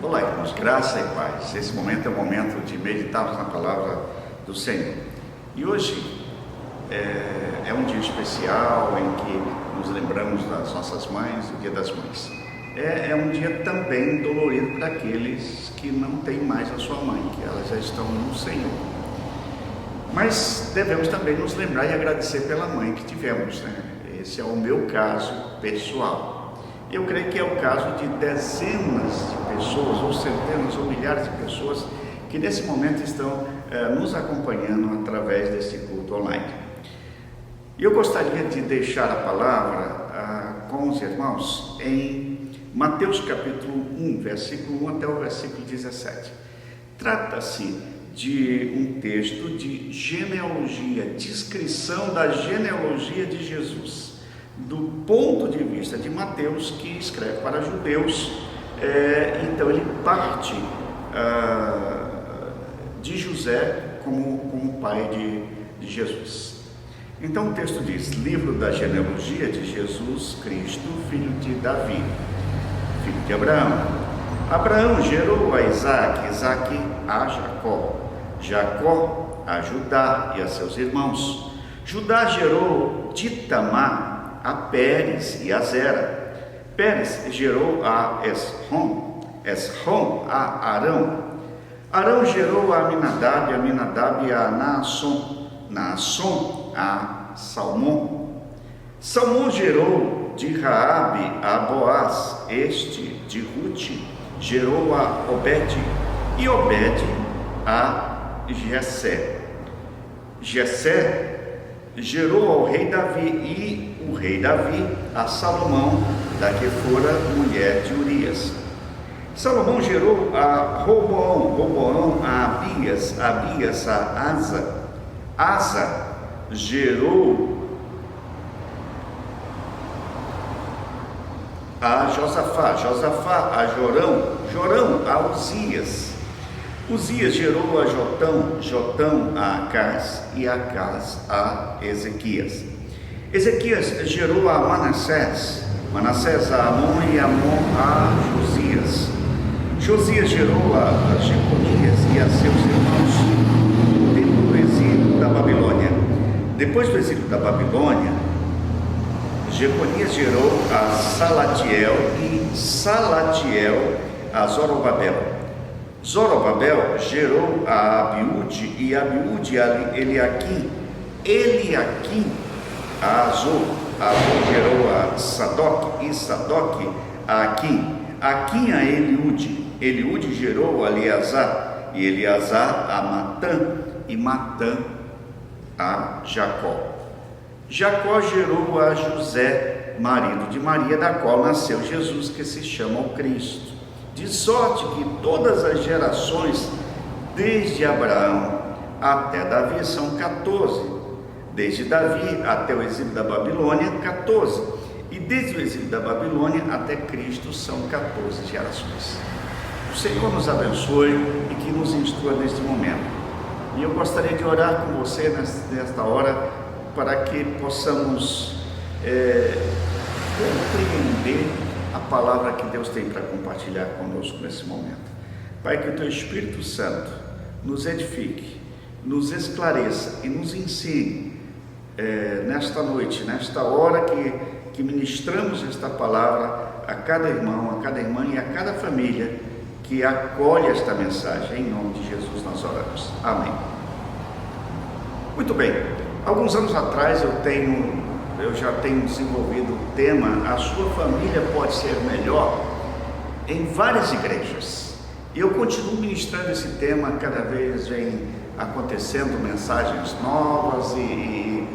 Olá, irmãos, graça e paz. Esse momento é o momento de meditarmos na palavra do Senhor. E hoje é um dia especial em que nos lembramos das nossas mães, o Dia das Mães. É um dia também dolorido para aqueles que não têm mais a sua mãe, que elas já estão no Senhor. Mas devemos também nos lembrar e agradecer pela mãe que tivemos, né? Esse é o meu caso pessoal. Eu creio que é o caso de dezenas de pessoas, ou centenas, ou milhares de pessoas que nesse momento estão nos acompanhando através desse culto online. E eu gostaria de deixar a palavra com os irmãos em Mateus capítulo 1, versículo 1 até o versículo 17. Trata-se de um texto de genealogia, descrição da genealogia de Jesus, do ponto de vista de Mateus, que escreve para judeus. Então ele parte de José como pai de Jesus. Então o texto diz: livro da genealogia de Jesus Cristo, filho de Davi, filho de Abraão. Abraão gerou a Isaque, Isaque a Jacó, Jacó a Judá e a seus irmãos. Judá gerou de Tamar a Pérez e a Zera. Pérez gerou a Esrom, Esrom a Arão. Arão gerou a Aminadab, Aminadab a Naasson, Naasson a Salmão. Salmão gerou de Raabe a Boaz, este de Rute gerou a Obed, e Obed a Jessé. Jessé gerou ao rei Davi, e o rei Davi a Salomão, da que fora mulher de Urias. Salomão gerou a Roboão, Roboão a Abias, Abias a Asa. Asa gerou a Josafá, Josafá a Jorão, Jorão a Uzias. Uzias gerou a Jotão, Jotão a Acás, e Acás a Ezequias. Ezequias gerou a Manassés, Manassés a Amon, e Amon a Josias. Josias gerou a Jeconias e a seus irmãos no tempo do exílio da Babilônia. Depois do exílio da Babilônia, Jeconias gerou a Salatiel, e Salatiel a Zorobabel. Zorobabel gerou a Abiúde, e Abiúde a Eliaquim, Eliaquim a Azor, Azor gerou a Sadoc, e Sadoc a Aquim, Aquim a Eliúde, Eliúde gerou a Eleazar, e Eleazar a Matã, e Matã a Jacó. Jacó gerou a José, marido de Maria, da qual nasceu Jesus, que se chama o Cristo. De sorte que todas as gerações, desde Abraão até Davi, são 14. Desde Davi até o exílio da Babilônia, 14. E desde o exílio da Babilônia até Cristo são 14 gerações. O Senhor nos abençoe e que nos instrua neste momento. E eu gostaria de orar com você nesta hora, para que possamos compreender a palavra que Deus tem para compartilhar conosco nesse momento. Pai, que o Teu Espírito Santo nos edifique, nos esclareça e nos ensine nesta noite, nesta hora que ministramos esta palavra a cada irmão, a cada irmã e a cada família que acolhe esta mensagem. Em nome de Jesus nós oramos. Amém. Muito bem. Alguns anos atrás eu já tenho desenvolvido o tema "A sua família pode ser melhor" em várias igrejas. E eu continuo ministrando esse tema, cada vez vem acontecendo mensagens novas, e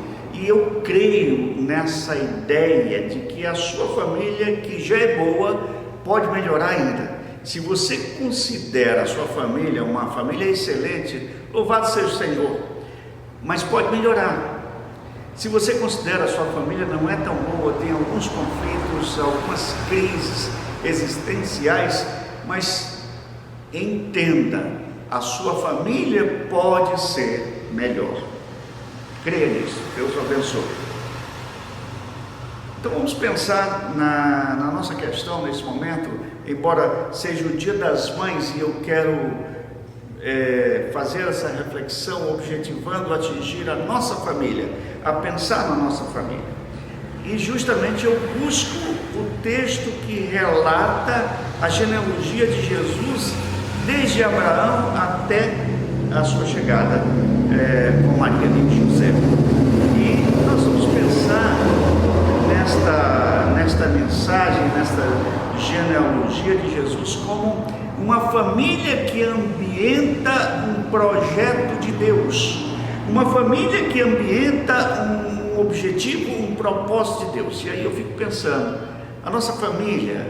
eu creio nessa ideia de que a sua família, que já é boa, pode melhorar ainda. Se você considera a sua família uma família excelente, louvado seja o Senhor, mas pode melhorar. Se você considera a sua família não é tão boa, tem alguns conflitos, algumas crises existenciais, mas entenda, a sua família pode ser melhor. Creia nisso. Deus o abençoe. Então vamos pensar na nossa questão nesse momento, embora seja o Dia das Mães, e eu quero fazer essa reflexão objetivando atingir a nossa família, a pensar na nossa família. E justamente eu busco o texto que relata a genealogia de Jesus desde Abraão até a sua chegada com Maria e José. E nós vamos pensar nesta mensagem, nesta genealogia de Jesus, como uma família que ambienta um projeto de Deus, uma família que ambienta um objetivo, um propósito de Deus. E aí eu fico pensando, a nossa família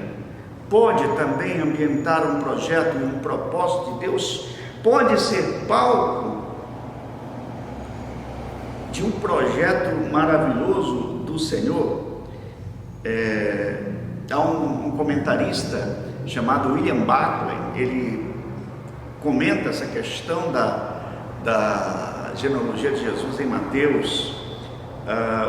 pode também ambientar um projeto e um propósito de Deus? Pode ser palco de um projeto maravilhoso do Senhor? Há um comentarista chamado William Barclay, ele comenta essa questão da genealogia de Jesus em Mateus,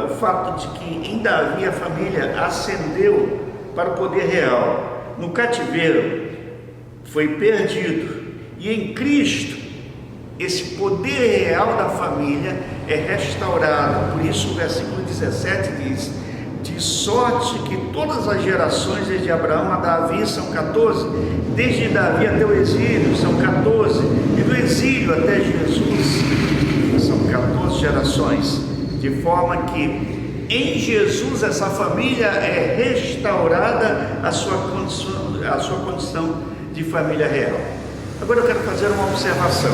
o fato de que em Davi a família ascendeu para o poder real, no cativeiro foi perdido, e em Cristo esse poder real da família é restaurado. Por isso o versículo 17 diz: de sorte que todas as gerações desde Abraão a Davi são 14, desde Davi até o exílio são 14, e do exílio até Jesus são 14 gerações, de forma que em Jesus essa família é restaurada a sua condição de família real. Agora eu quero fazer uma observação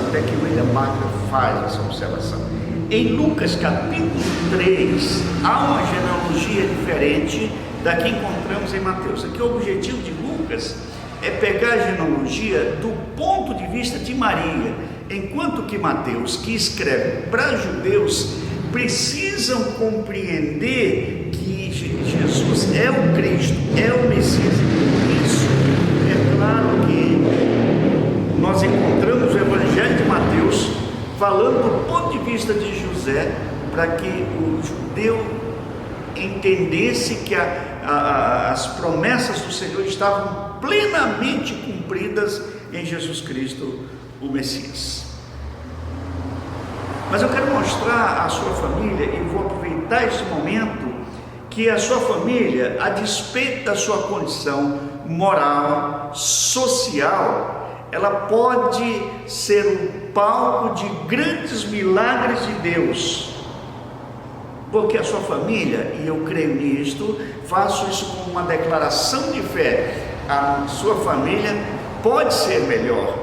até que William Barclay faz essa observação. Em Lucas capítulo 3, há uma genealogia diferente da que encontramos em Mateus. Aqui o objetivo de Lucas é pegar a genealogia do ponto de vista de Maria, enquanto que Mateus, que escreve para judeus, precisam compreender que Jesus é o Cristo, é o Messias. Por isso, é claro que nós encontramos o Evangelho de Mateus falando do ponto de vista de José, para que o judeu entendesse que as promessas do Senhor estavam plenamente cumpridas em Jesus Cristo, o Messias. Mas eu quero mostrar à sua família, e vou aproveitar esse momento, que a sua família, a despeito da sua condição moral, social, ela pode ser um palco de grandes milagres de Deus, porque a sua família, e eu creio nisto, faço isso como uma declaração de fé, a sua família pode ser melhor,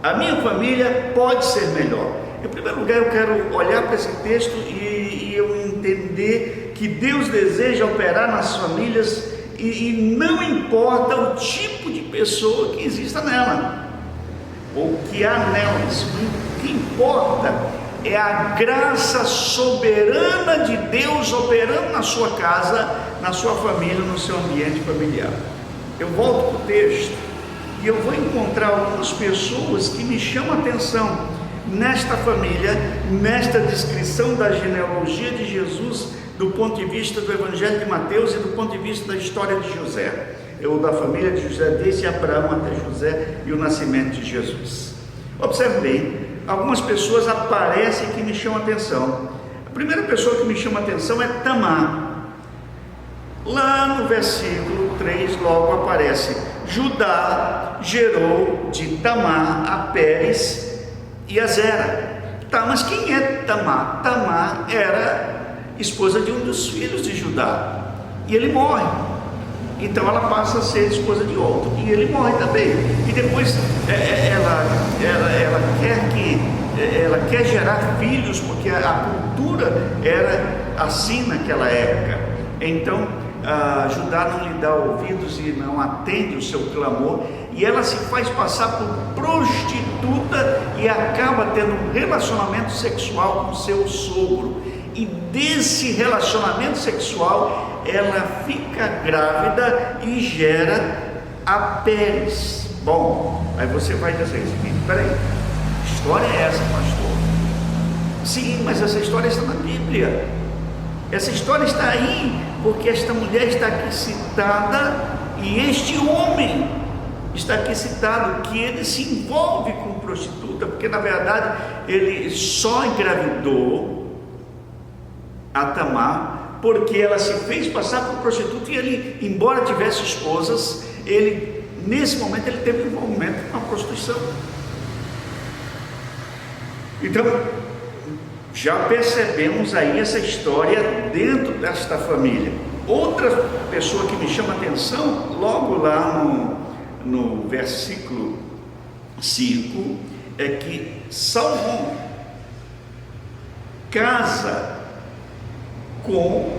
a minha família pode ser melhor. Em primeiro lugar, eu quero olhar para esse texto e eu entender que Deus deseja operar nas famílias, e não importa o tipo de pessoa que exista nela, ou que há nelas, o que importa é a graça soberana de Deus operando na sua casa, na sua família, no seu ambiente familiar. Eu volto para o texto e eu vou encontrar algumas pessoas que me chamam a atenção nesta família, nesta descrição da genealogia de Jesus, do ponto de vista do Evangelho de Mateus e do ponto de vista da história de José, ou da família de José, desde Abraão até José e o nascimento de Jesus. Observe bem, algumas pessoas aparecem que me chamam a atenção. A primeira pessoa que me chama a atenção é Tamar. Lá no versículo 3 logo aparece: Judá gerou de Tamar a Pérez e a Zera. Tá, mas quem é Tamar? Tamar era esposa de um dos filhos de Judá, e ele morre. Então ela passa a ser esposa de outro, e ele morre também. E depois ela quer gerar filhos, porque a cultura era assim naquela época. Então Judá não lhe dá ouvidos e não atende o seu clamor, e ela se faz passar por prostituta e acaba tendo um relacionamento sexual com seu sogro. E desse relacionamento sexual ela fica grávida e gera a Pérez. Bom, aí você vai dizer assim: peraí, que história é essa, pastor? Sim, mas essa história está na Bíblia. Essa história está aí porque esta mulher está aqui citada e este homem está aqui citado, que ele se envolve com prostituta, porque na verdade ele só engravidou a Tamar porque ela se fez passar por prostituta, e ele, embora tivesse esposas, ele nesse momento ele teve envolvimento com a prostituição. Então já percebemos aí essa história dentro desta família. Outra pessoa que me chama a atenção, logo lá no versículo 5, é que Salomão casa com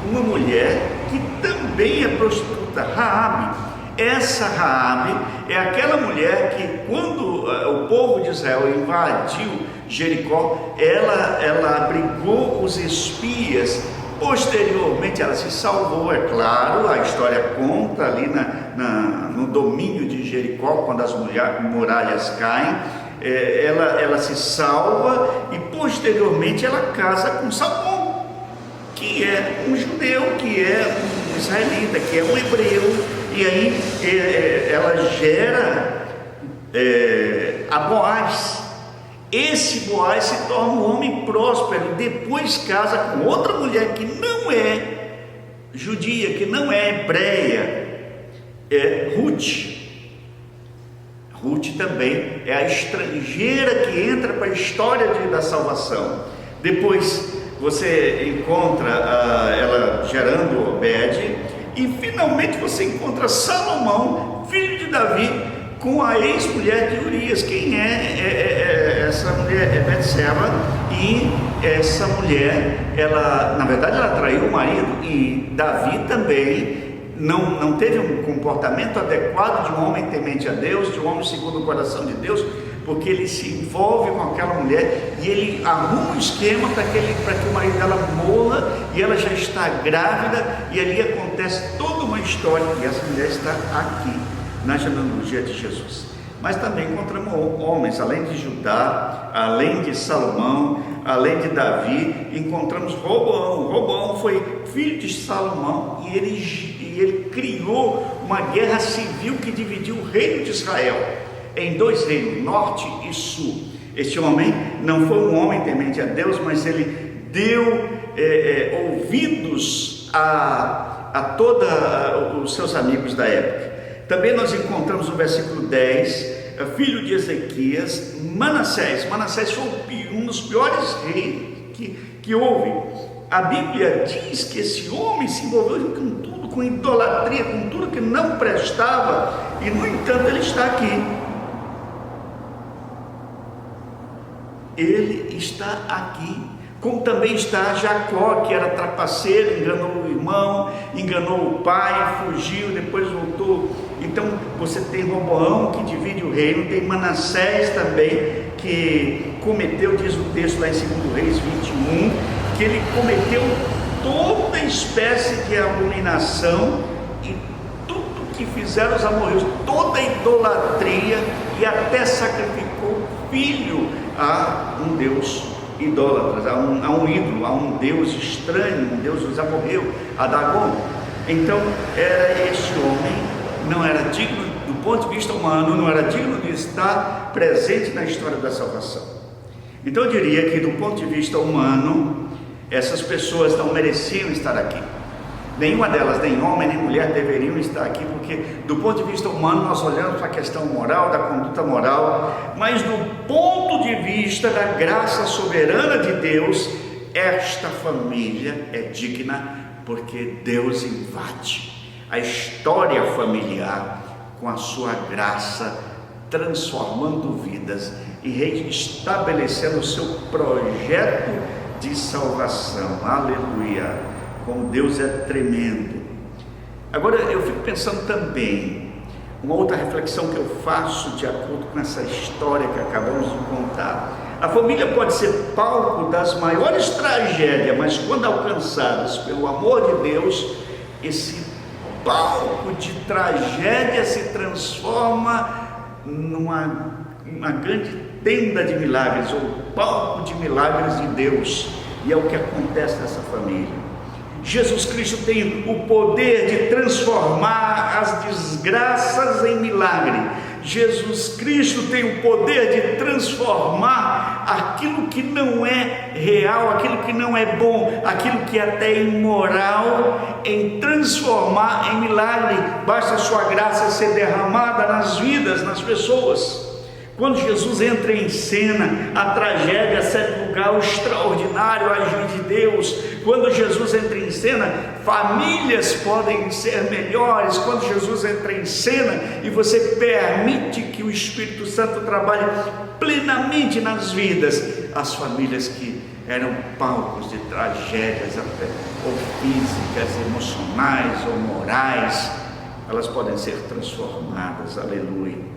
uma mulher que também é prostituta, Raabe. Essa Raabe é aquela mulher que, quando o povo de Israel invadiu Jericó, ela abrigou os espias. Posteriormente ela se salvou, é claro, a história conta ali no domínio de Jericó, quando as muralhas caem, ela se salva e posteriormente ela casa com Salomão, que é um judeu, que é um israelita, que é um hebreu, e aí ela gera a Boaz. Esse Boaz se torna um homem próspero, depois casa com outra mulher que não é judia, que não é hebreia, é Ruth. Ruth também é a estrangeira que entra para a história da salvação. Depois você encontra ela gerando Obed, e finalmente você encontra Salomão, filho de Davi, com a ex-mulher de Urias. Quem é essa mulher? É Betseba. E essa mulher, na verdade ela traiu o marido, e Davi também não teve um comportamento adequado de um homem temente a Deus, de um homem segundo o coração de Deus, porque ele se envolve com aquela mulher e ele arruma um esquema para que o marido dela morra, e ela já está grávida, e ali acontece toda uma história, e essa mulher está aqui na genealogia de Jesus. Mas também encontramos homens, além de Judá, além de Salomão, além de Davi, encontramos Roboão. Roboão foi filho de Salomão, e ele criou uma guerra civil que dividiu o reino de Israel em dois reinos, norte e sul. Este homem não foi um homem temente a Deus, mas ele deu ouvidos a todos os seus amigos da época. Também nós encontramos no versículo 10, filho de Ezequias, Manassés. Manassés foi um dos piores reis que houve. A Bíblia diz que esse homem se envolveu com tudo, com idolatria, com tudo que não prestava, e no entanto ele está aqui. Ele está aqui. Como também está Jacó, que era trapaceiro, enganou o irmão, enganou o pai, fugiu, depois voltou. Então você tem Roboão, que divide o reino, tem Manassés também, que cometeu, diz o texto lá em 2 Reis 21, que ele cometeu toda espécie de abominação, e tudo que fizeram os amorreus, toda idolatria, e até sacrificou filho a um Deus idólatras, a um ídolo, a um Deus estranho, um Deus dos amorreus, a Dagon. Então este homem não era digno, do ponto de vista humano, não era digno de estar presente na história da salvação. Então eu diria que, do ponto de vista humano, essas pessoas não mereciam estar aqui. Nenhuma delas, nem homem nem mulher, deveriam estar aqui, porque do ponto de vista humano nós olhamos para a questão moral, da conduta moral, mas do ponto de vista da graça soberana de Deus, esta família é digna, porque Deus invade a história familiar com a sua graça, transformando vidas e reestabelecendo o seu projeto de salvação. Aleluia! Como Deus é tremendo. Agora eu fico pensando também, uma outra reflexão que eu faço de acordo com essa história que acabamos de contar. A família pode ser palco das maiores tragédias, mas quando alcançadas pelo amor de Deus, esse palco de tragédia se transforma numa grande tenda de milagres, ou palco de milagres de Deus. E é o que acontece nessa família. Jesus Cristo tem o poder de transformar as desgraças em milagre. Jesus Cristo tem o poder de transformar aquilo que não é real, aquilo que não é bom, aquilo que é até imoral, em transformar em milagre. Basta a sua graça ser derramada nas vidas, nas pessoas. Quando Jesus entra em cena, a tragédia cede lugar ao extraordinário agir de Deus. Quando Jesus entra em cena, famílias podem ser melhores. Quando Jesus entra em cena e você permite que o Espírito Santo trabalhe plenamente nas vidas, as famílias que eram palcos de tragédias, ou físicas, emocionais ou morais, elas podem ser transformadas. Aleluia.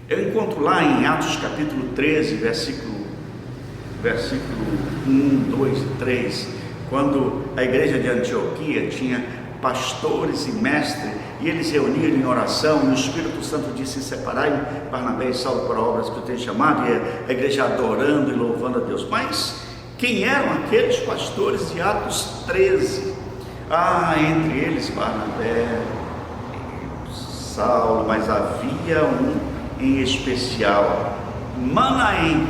Eu encontro lá em Atos capítulo 13, versículo 1, 2 e 3, quando a igreja de Antioquia tinha pastores e mestres, e eles reuniram em oração, e o Espírito Santo disse: separai Barnabé e Saulo para obras que eu tenho chamado, e a igreja adorando e louvando a Deus. Mas quem eram aqueles pastores de Atos 13? Entre eles Barnabé e Saulo, mas havia um em especial, Manaém,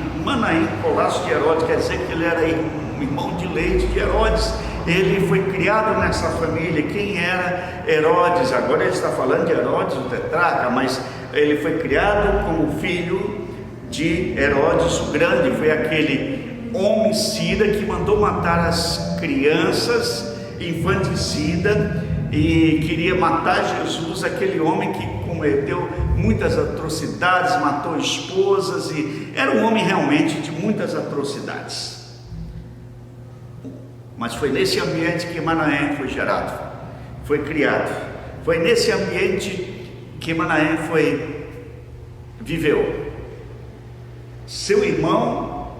colasso de Herodes, quer dizer que ele era irmão de leite de Herodes. Ele foi criado nessa família. Quem era Herodes? Agora ele está falando de Herodes, o tetrarca, mas ele foi criado como filho de Herodes o Grande. Foi aquele homicida que mandou matar as crianças, infanticida, e queria matar Jesus, aquele homem que cometeu muitas atrocidades, matou esposas, e era um homem realmente de muitas atrocidades. Mas foi nesse ambiente que Manaém foi gerado, foi criado. Foi nesse ambiente que Manaém viveu. Seu irmão,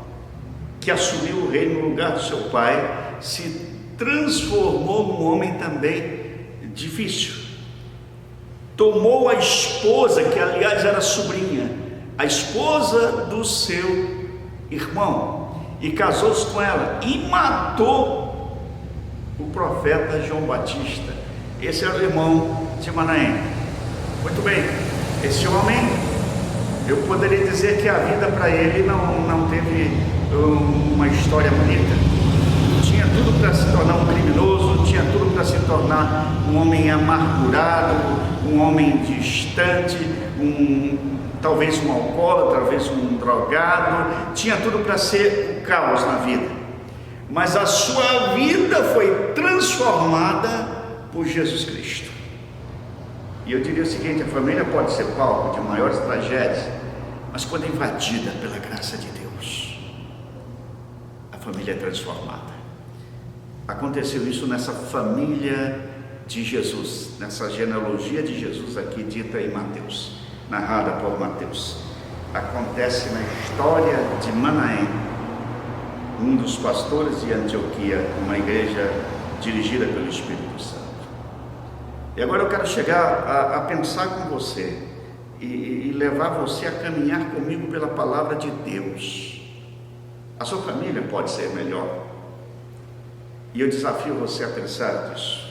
que assumiu o reino no lugar do seu pai, se transformou num homem também difícil. Tomou a esposa, que aliás era sobrinha, a esposa do seu irmão, e casou-se com ela, e matou o profeta João Batista. Esse era o irmão de Manaém. Muito bem, esse homem, eu poderia dizer que a vida para ele não teve uma história bonita. Tinha tudo para se tornar um criminoso, tinha tudo para se tornar um homem amargurado, um homem distante, talvez um alcoólatra, talvez um drogado. Tinha tudo para ser o caos na vida. Mas a sua vida foi transformada por Jesus Cristo. E eu diria o seguinte: a família pode ser palco de maiores tragédias, mas quando é invadida pela graça de Deus, a família é transformada. Aconteceu isso nessa família de Jesus, nessa genealogia de Jesus aqui dita em Mateus, narrada por Mateus. Acontece na história de Manaém, um dos pastores de Antioquia, uma igreja dirigida pelo Espírito Santo. E agora eu quero chegar a pensar com você e levar você a caminhar comigo pela palavra de Deus. A sua família pode ser melhor. E eu desafio você a pensar nisso.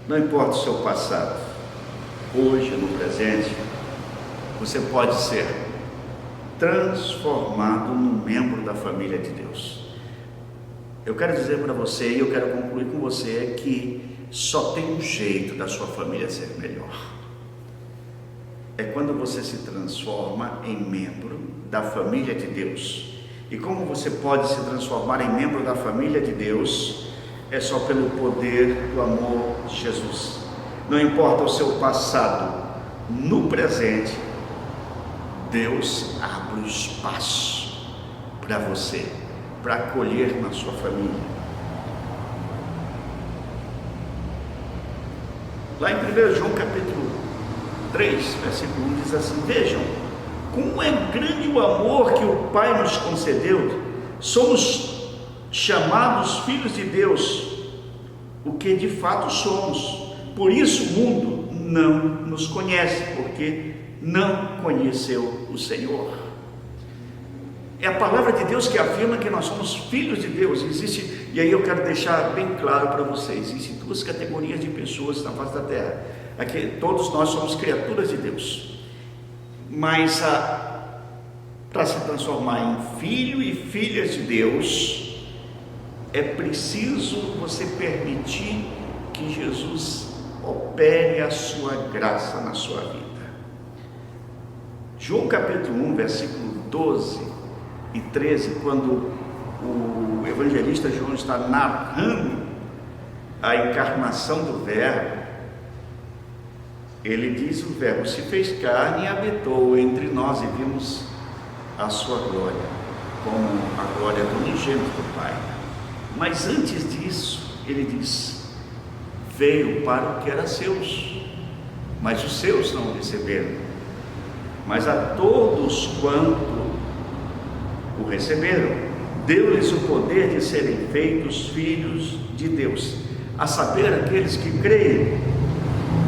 Não importa o seu passado, hoje, no presente, você pode ser transformado num membro da família de Deus. Eu quero dizer para você, e eu quero concluir com você, que só tem um jeito da sua família ser melhor. É quando você se transforma em membro da família de Deus. E como você pode se transformar em membro da família de Deus? É só pelo poder do amor de Jesus. Não importa o seu passado, no presente, Deus abre o espaço para você, para acolher na sua família. Lá em 1 João capítulo 3, versículo 1 diz assim: vejam como é grande o amor que o Pai nos concedeu, somos chamados filhos de Deus, o que de fato somos. Por isso o mundo não nos conhece, porque não conheceu o Senhor. É a palavra de Deus que afirma que nós somos filhos de Deus. Existe, e aí eu quero deixar bem claro para vocês, existem duas categorias de pessoas na face da terra. Aqui, todos nós somos criaturas de Deus, mas para se transformar em filho e filhas de Deus, é preciso você permitir que Jesus opere a sua graça na sua vida. João capítulo 1, versículo 12 e 13, quando o evangelista João está narrando a encarnação do Verbo, ele diz: o Verbo se fez carne e habitou entre nós, e vimos a sua glória, como a glória do unigênito do Pai. Mas antes disso, ele diz: veio para o que era seus, mas os seus não o receberam. Mas a todos quanto o receberam, deu-lhes o poder de serem feitos filhos de Deus, a saber, aqueles que creem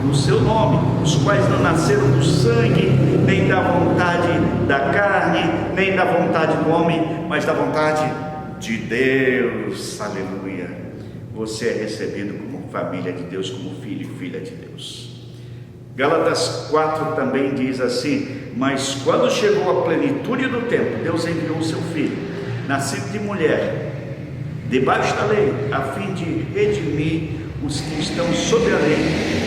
no seu nome, os quais não nasceram do sangue, nem da vontade da carne, nem da vontade do homem, mas da vontade de Deus. Aleluia! Você é recebido como família de Deus, como filho e filha de Deus. Gálatas 4 também diz assim: mas quando chegou a plenitude do tempo, Deus enviou o seu filho, nascido de mulher, debaixo da lei, a fim de redimir os que estão sob a lei,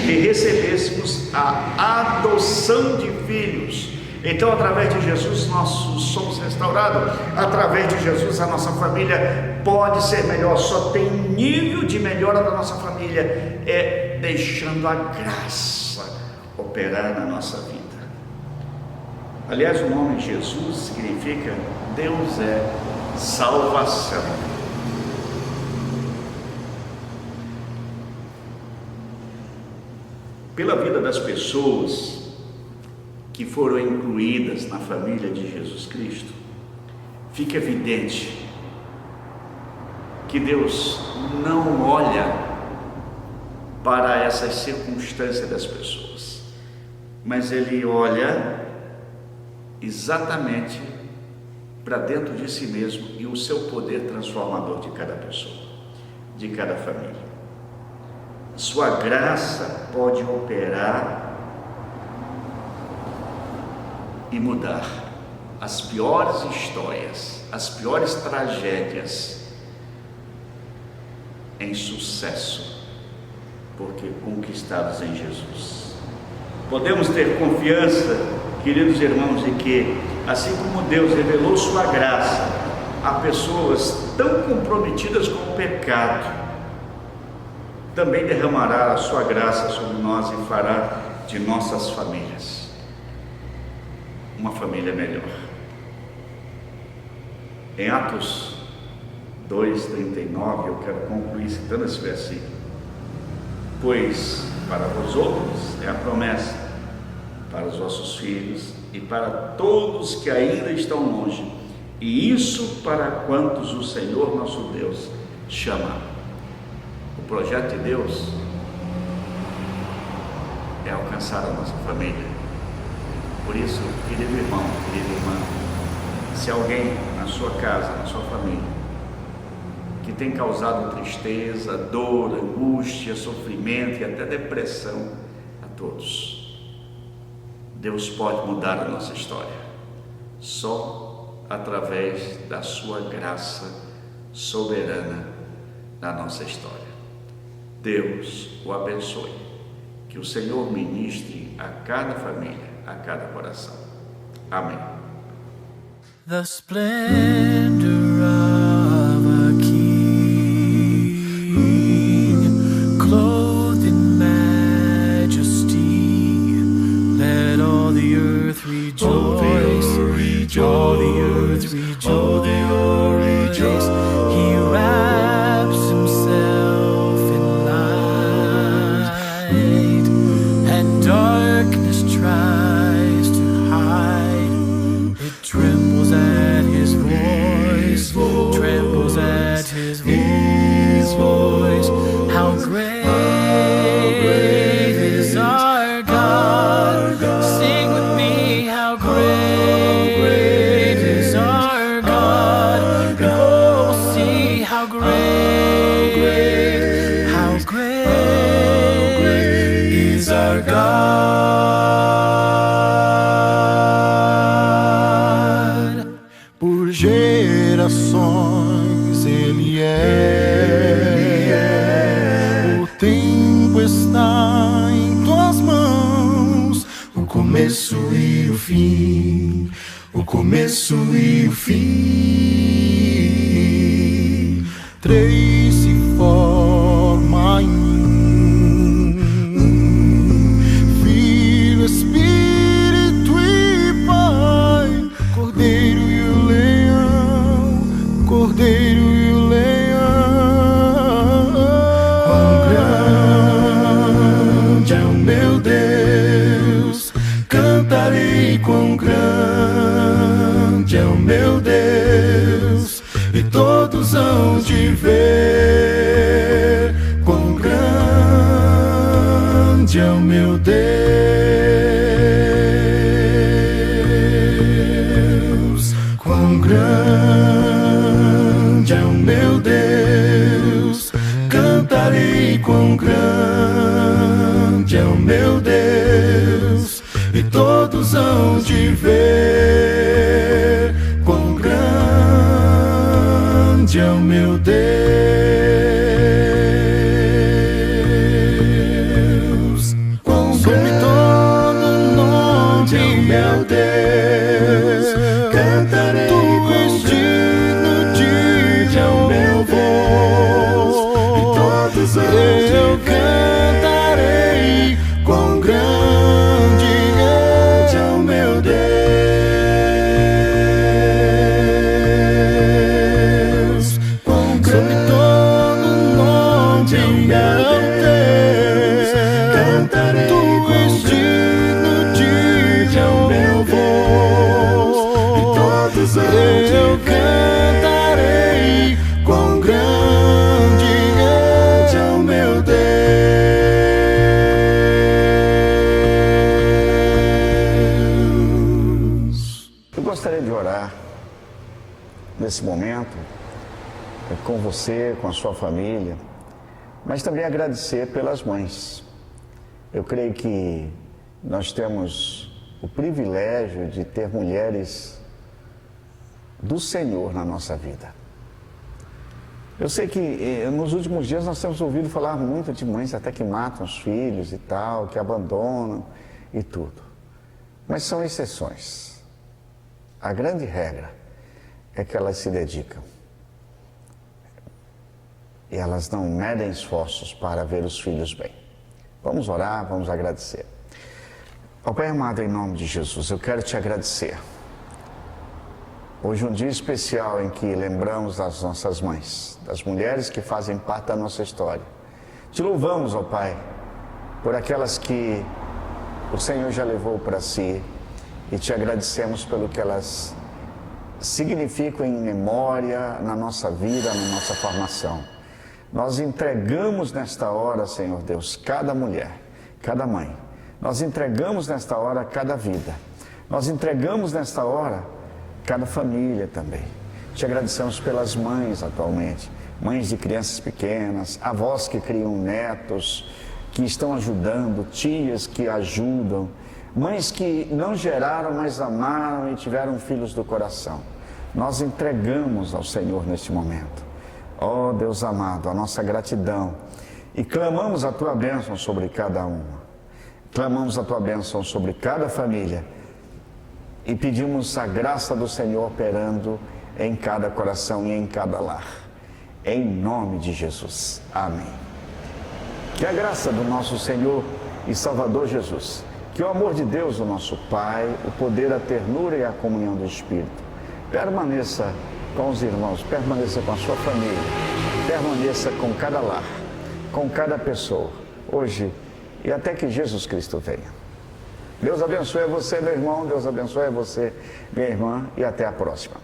e recebêssemos a adoção de filhos. Então, através de Jesus, nós somos restaurados. Através de Jesus, a nossa família pode ser melhor. Só tem nível de melhora da nossa família é deixando a graça operar na nossa vida. Aliás, o nome Jesus significa Deus é salvação. Pela vida das pessoas que foram incluídas na família de Jesus Cristo, fica evidente que Deus não olha para essas circunstâncias das pessoas, mas Ele olha exatamente para dentro de si mesmo e o seu poder transformador de cada pessoa, de cada família. Sua graça pode operar e mudar as piores histórias, as piores tragédias em sucesso, porque conquistados em Jesus. Podemos ter confiança, queridos irmãos, de que, assim como Deus revelou sua graça a pessoas tão comprometidas com o pecado, também derramará a sua graça sobre nós e fará de nossas famílias uma família melhor. Em Atos 2:39, eu quero concluir citando esse versículo: pois para vós outros é a promessa, para os vossos filhos e para todos que ainda estão longe, e isso para quantos o Senhor nosso Deus chama. O projeto de Deus é alcançar a nossa família. Por isso, querido irmão, querida irmã, se alguém na sua casa, na sua família, que tem causado tristeza, dor, angústia, sofrimento e até depressão a todos, Deus pode mudar a nossa história, só através da sua graça soberana na nossa história. Deus o abençoe, que o Senhor ministre a cada família, a cada coração. Amém. The splendor of a king, clothed in majesty, let all the earth rejoice, all the earth rejoice. He wraps himself in light, and darkness tries to hide. It trembles at his voice, trembles at his voice. How great is our God! Sing with me, how great is our God! começo e o fim, o começo e o fim. Três se forma em um, Filho, Espírito e Pai, Cordeiro e o Leão, Cordeiro e o Leão. Quão grande é o meu Deus, cantarei quão grande é o meu Deus, e todos hão de ver quão grande é o meu Deus. Quão grande é o meu Deus, cantarei quão grande é o meu Deus, e todos hão de ver quão grande é o meu Deus. Quão grande é o meu Deus, cantarei quão grande é o meu Deus, e todos hão de cantarei quão grande é o meu Deus. Quão grande todo nome é o meu Deus, cantarei quão grande é o meu Deus, e todos hão de cantarei quão grande é o meu Deus. Eu gostaria de orar nesse momento com você, com a sua família, mas também agradecer pelas mães. Eu creio que nós temos o privilégio de ter mulheres do Senhor na nossa vida. Eu sei que nos últimos dias nós temos ouvido falar muito de mães até que matam os filhos e tal, que abandonam e tudo. Mas são exceções. A grande regra é que elas se dedicam. E elas não medem esforços para ver os filhos bem. Vamos orar, vamos agradecer. Ó Pai amado, em nome de Jesus, eu quero te agradecer. Hoje é um dia especial em que lembramos das nossas mães, das mulheres que fazem parte da nossa história. Te louvamos, ó Pai, por aquelas que o Senhor já levou para si, e te agradecemos pelo que elas significam em memória, na nossa vida, na nossa formação. Nós entregamos nesta hora, Senhor Deus, cada mulher, cada mãe. Nós entregamos nesta hora cada vida. Nós entregamos nesta hora cada família também. Te agradecemos pelas mães atualmente, mães de crianças pequenas, avós que criam netos, que estão ajudando, tias que ajudam, mães que não geraram, mas amaram e tiveram filhos do coração. Nós entregamos ao Senhor neste momento. Ó Deus amado, a nossa gratidão, e clamamos a Tua bênção sobre cada uma. Clamamos a Tua bênção sobre cada família e pedimos a graça do Senhor operando em cada coração e em cada lar. Em nome de Jesus. Amém. Que a graça do nosso Senhor e Salvador Jesus, que o amor de Deus, o nosso Pai, o poder, a ternura e a comunhão do Espírito permaneça com os irmãos, permaneça com a sua família, permaneça com cada lar, com cada pessoa, hoje e até que Jesus Cristo venha. Deus abençoe você, meu irmão, Deus abençoe você, minha irmã, e até a próxima.